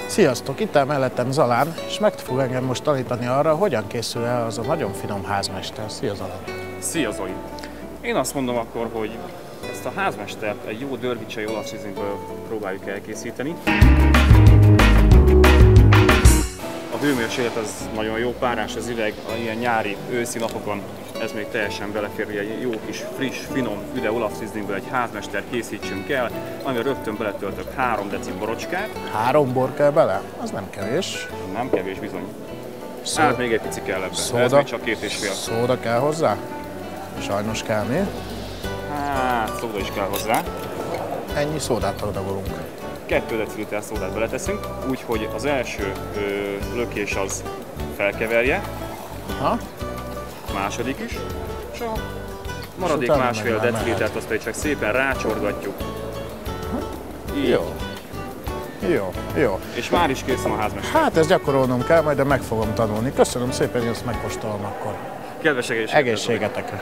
Sziasztok, itt áll mellettem Zalán, és meg fog engem most tanítani arra, hogyan készül el az a nagyon finom házmester. Szia Zalán! Szia Zoli! Én azt mondom akkor, hogy ezt a házmestert egy jó dörgicsei olajszízünkből próbáljuk elkészíteni. A hőmérséklet az nagyon jó, párás az ideg, ilyen nyári, őszi napokon ez még teljesen belefér, hogy egy jó kis, friss, finom, üde olajszízünkből egy házmestert készítsünk el, amivel rögtön beletöltök 3 deci borocskát. 3 bor kell bele? Az nem kevés. Nem kevés bizony. Hát még egy pici kell ebben, szóda, ez még csak 2,5. Szóda kell hozzá? Sajnos kell mi? Hát, szóda is kell hozzá. Ennyi szódát adagolunk. 2 deciliter szódát beleteszünk, úgyhogy az első lökés az felkeverje, Ha? második is, és a maradék másfél decilitert azt pedig csak szépen rácsorgatjuk. Így. Jó. Jó, jó. És már is kész van a házmester. Hát ezt gyakorolnom kell, majd de meg fogom tanulni. Köszönöm szépen, hogy ezt megkóstolom akkor. Kedves egészséget! Egészségetekre!